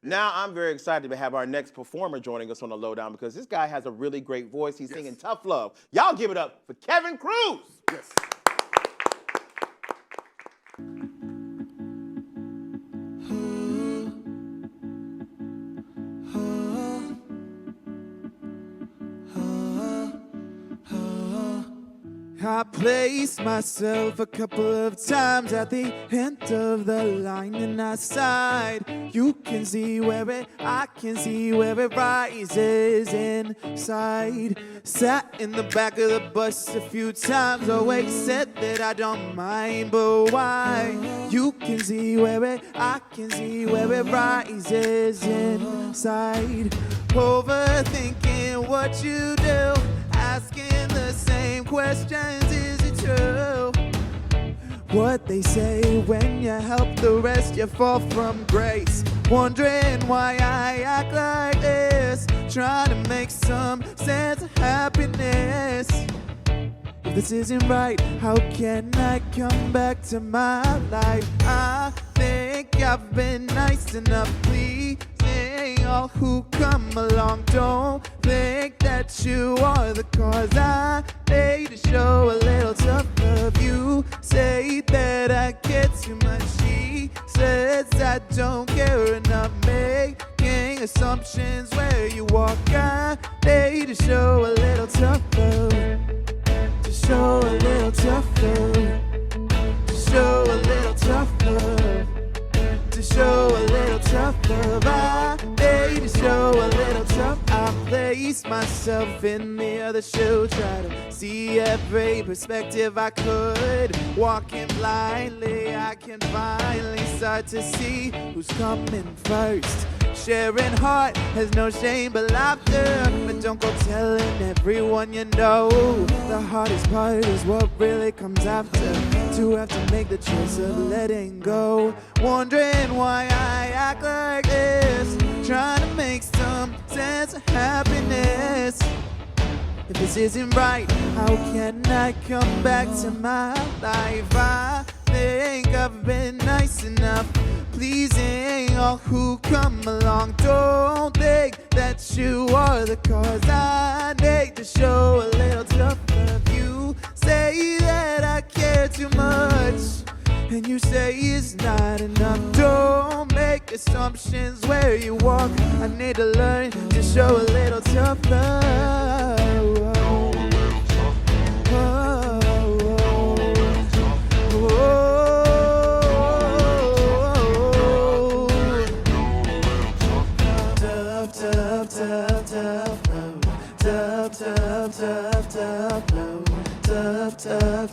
Now I'm very excited to have our next performer joining us on the Lowdown because this guy has a really great voice. He's singing Tough Love. Y'all give it up for Kevin Cruz. Yes. I placed myself a couple of times at the end of the line and I sighed. You can see I can see where it rises inside. Sat in the back of the bus a few times, always said that I don't mind, but why? You can see I can see where it rises inside. Overthinking what you do, asking the same questions, is it true? What they say, when you help the rest, you fall from grace. Wondering why I act like this, trying to make some sense of happiness. If this isn't right, how can I come back to my life? I think I've been nice enough, pleasing all who come along. Don't think that you are the cause. I need to show a little tough love. You say that I get too much. She says I don't care enough. Making assumptions where you walk. I need to show a little tough love. To show a little tough love. To show a little tough love. To show a little tough love. I need to show a little tough. I place myself in the other shoe, try to see every perspective I could. Walking blindly, I can finally start to see who's coming first. Sharing heart has no shame but laughter, but don't go telling everyone you know. The hardest part is what really comes after, to have to make the choice of letting go. Wondering why I act like this, trying to make some sense of happiness. If this isn't right, how can I come back to my life? I think I've been nice enough, pleasing all who come along. Don't think that you are the cause. I need to show a little tough love. You say that I care too much, and you say it's not enough. Don't make assumptions where you walk. I need to learn to show a little tough love.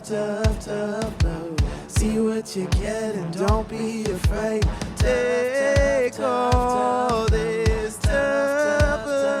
Tough love. See what you get and don't be afraid. Take all this tough love.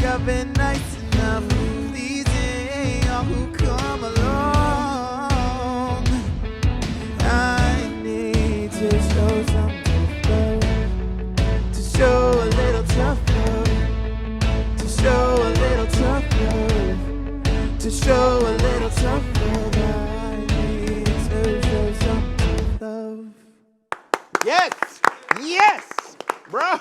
I've been nice enough, pleasing all who come along. I need to show some tough love, to show a little tough love, to show a little tough love, to show a little tough love. I need to show some tough love. Yes, yes, bro.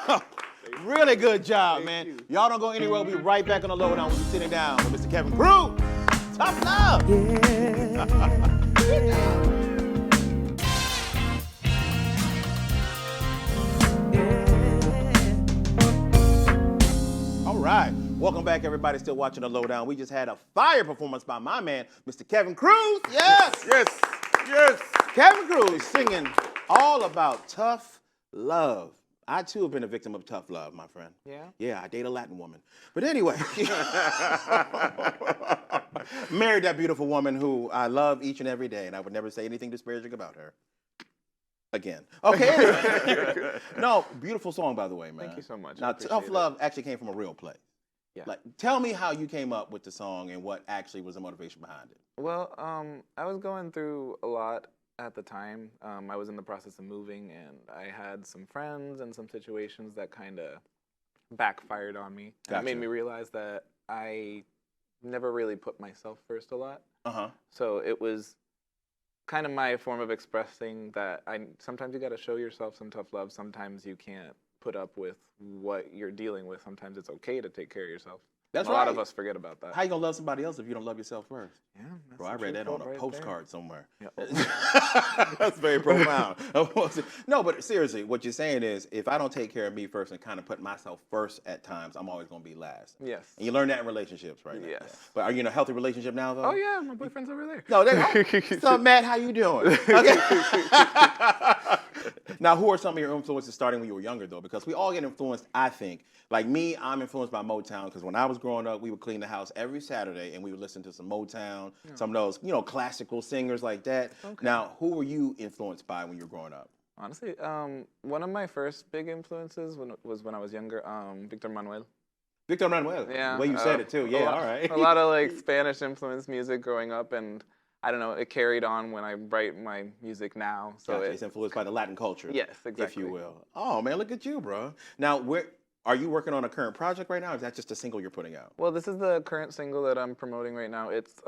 Really good job, man. Y'all don't go anywhere. We'll be right back on the Lowdown. We'll be sitting down with Mr. Kevin Cruz. Tough love. All right. Welcome back, everybody. Still watching the Lowdown. We just had a fire performance by my man, Mr. Kevin Cruz. Yes. Yes. Yes. Kevin Cruz singing all about tough love. I, too, have been a victim of tough love, my friend. Yeah? Yeah, I date a Latin woman. But anyway, married that beautiful woman who I love each and every day, and I would never say anything disparaging about her again. Okay, anyway. No, beautiful song, by the way, man. Thank you so much. Now, Tough Love actually came from a real place. Yeah. Like, tell me how you came up with the song and what actually was the motivation behind it. Well, I was going through a lot at the time. I was in the process of moving, and I had some friends and some situations that kind of backfired on me. And it made Gotcha. me realize that I never really put myself first a lot. Uh-huh. So it was kind of my form of expressing that sometimes you got to show yourself some tough love. Sometimes you can't put up with what you're dealing with. Sometimes it's okay to take care of yourself. That's A right. lot of us forget about that. How you gonna love somebody else if you don't love yourself first? Yeah, that's Bro, I the read that on truth a right postcard somewhere. there. That's very profound. No, but seriously, what you're saying is if I don't take care of me first and kind of put myself first at times, I'm always going to be last. Yes. And you learn that in relationships, right? Yes. Yeah. But are you in a healthy relationship now, though? Oh, yeah, my boyfriend's over there. No, so Matt, how you doing? Okay. Now, who are some of your influences starting when you were younger, though? Because we all get influenced, I think. Like me, I'm influenced by Motown because when I was growing up, we would clean the house every Saturday and we would listen to some Motown, some of those, classical singers like that. Okay. Now, who were you influenced by when you were growing up? Honestly, one of my first big influences was when I was younger, Victor Manuel. Victor Manuel. Yeah. The way you said it, too. Yeah, all right. A lot of, like, Spanish-influenced music growing up, and I don't know, it carried on when I write my music now. So Gotcha. It's influenced by the Latin culture. Yes, exactly. If you will. Oh, man, look at you, bro. Now, are you working on a current project right now, or is that just a single you're putting out? Well, this is the current single that I'm promoting right now. It's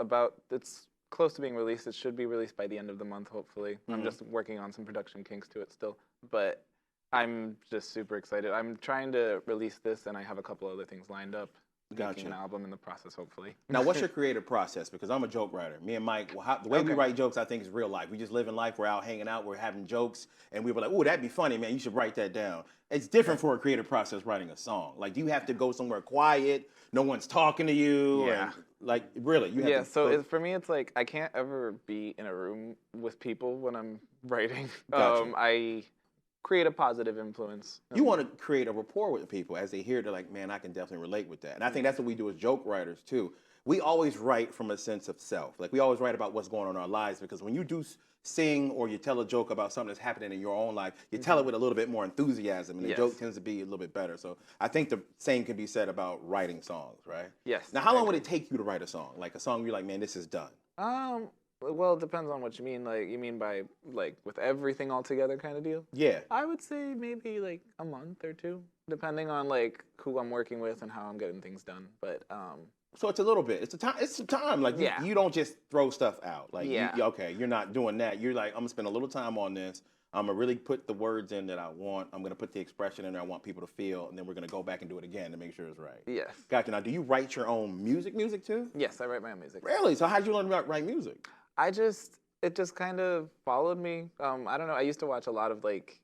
close to being released. It should be released by the end of the month, hopefully. I'm just working on some production kinks to it still. But I'm just super excited. I'm trying to release this, and I have a couple other things lined up. Making an album in the process, hopefully. Now, what's your creative process? Because I'm a joke writer. Me and Mike, the way we write jokes, I think, is real life. We just live in life. We're out hanging out. We're having jokes. And we were like, ooh, that'd be funny, man. You should write that down. It's different for a creative process writing a song. Like, do you have to go somewhere quiet? No one's talking to you? Yeah. Like, really? You have to so for me, it's like I can't ever be in a room with people when I'm writing. Gotcha. I create a positive influence. You want to create a rapport with people as they hear it. They're like, man, I can definitely relate with that. And I think that's what we do as joke writers, too. We always write from a sense of self. Like, we always write about what's going on in our lives because when you do sing or you tell a joke about something that's happening in your own life, you tell it with a little bit more enthusiasm, and the joke tends to be a little bit better. So I think the same can be said about writing songs, right? Yes. Now, how long would it take you to write a song? Like a song where you're like, man, this is done. Well, it depends on what you mean. Like, you mean by, like, with everything all together kind of deal? Yeah. I would say maybe, like, a month or two, depending on, like, who I'm working with and how I'm getting things done. But, So it's a little bit. It's some time. Like, you don't just throw stuff out. Like, you're not doing that. You're like, I'm going to spend a little time on this. I'm going to really put the words in that I want. I'm going to put the expression in that I want people to feel, and then we're going to go back and do it again to make sure it's right. yes. Gotcha. Now, do you write your own music too? Yes, I write my own music. Really? So how'd you learn about write music? It just kind of followed me. I don't know. I used to watch a lot of, like,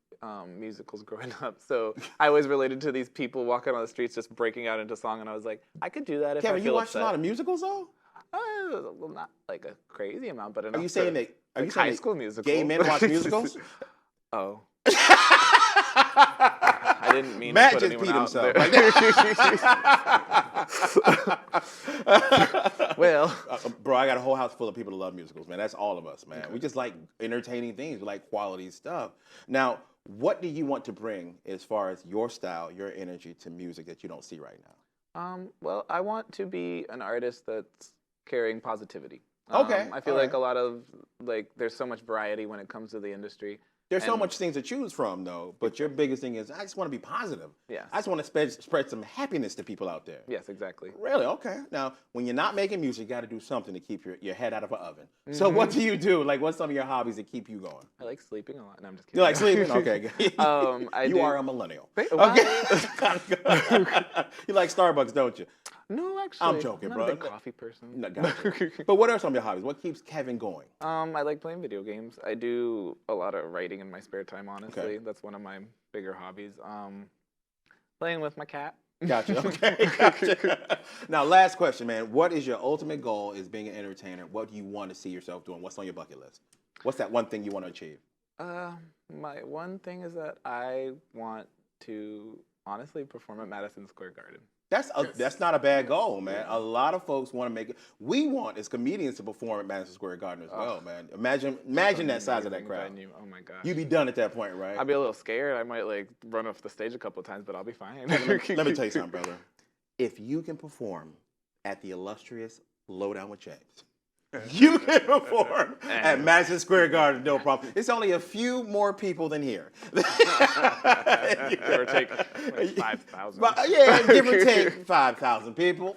musicals growing up, so I always related to these people walking on the streets just breaking out into song, and I was like, I could do that if Kevin, I feel you watched upset. a lot of musicals, though? Well, not like a crazy amount, but enough. Are you saying that? Are you High saying School Musical? Gay men watch musicals? Oh. I didn't mean Matt to put just anyone peed out himself. there. Well, bro, I got a whole house full of people that love musicals, man. That's all of us, man. We just like entertaining things. We like quality stuff. Now, what do you want to bring as far as your style, your energy to music that you don't see right now? well, I want to be an artist that's carrying positivity. Okay. I feel like a lot of, like, there's so much variety when it comes to the industry. There's so much things to choose from, though. But your biggest thing is, I just want to be positive. Yes. I just want to spread some happiness to people out there. Yes, exactly. Really? Okay. Now, when you're not making music, you got to do something to keep your head out of an oven. So what do you do? Like, what's some of your hobbies that keep you going? I like sleeping a lot. No, I'm just kidding. You like sleeping? Okay. You are a millennial. Wait, okay. You like Starbucks, don't you? No, actually. I'm joking, I'm bro. not a big coffee person. No, gotcha. But what are some of your hobbies? What keeps Kevin going? I like playing video games. I do a lot of writing in my spare time, honestly. Okay. That's one of my bigger hobbies. Playing with my cat. Gotcha. Okay. Gotcha. Now, last question, man. What is your ultimate goal as being an entertainer? What do you want to see yourself doing? What's on your bucket list? What's that one thing you want to achieve? My one thing is that I want to honestly perform at Madison Square Garden. That's not a bad goal, man. A lot of folks want to make it. We want as comedians to perform at Madison Square Garden as well, man. Imagine that size of that crowd. Venue. Oh my gosh. You'd be done at that point, right? I'd be a little scared. I might, like, run off the stage a couple of times, but I'll be fine. Let me tell you something, brother. if you can perform at the illustrious Lowdown with James, you can perform at Madison Square Garden, no problem. It's only a few more people than here. Give or take like 5,000. Yeah, give or take 5,000 people.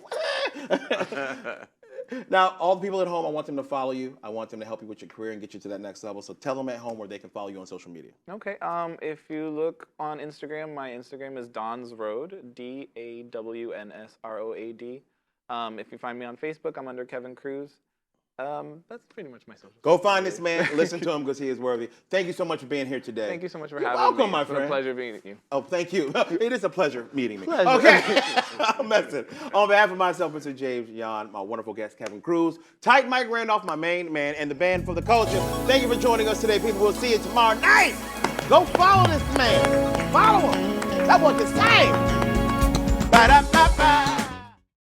Now, all the people at home, I want them to follow you. I want them to help you with your career and get you to that next level. So tell them at home where they can follow you on social media. Okay. If you look on Instagram, my Instagram is Don's Road, DAWNSROAD. If you find me on Facebook, I'm under Kevin Cruz. That's pretty much my social. Go find this man. Listen to him because he is worthy. Thank you so much for being here today. Thank you so much for You're having welcome, me. my It's been a friend. pleasure meeting you. Oh, thank you. It is a pleasure meeting me. Pleasure. Okay. I'm messing. On behalf of myself, Mr. James Yon, my wonderful guest, Kevin Cruz, Tight Mike Randolph, my main man, and the band for the culture. Thank you for joining us today, people. We'll see you tomorrow night. Go follow this man. Follow him. That boy can sing. Ba-da.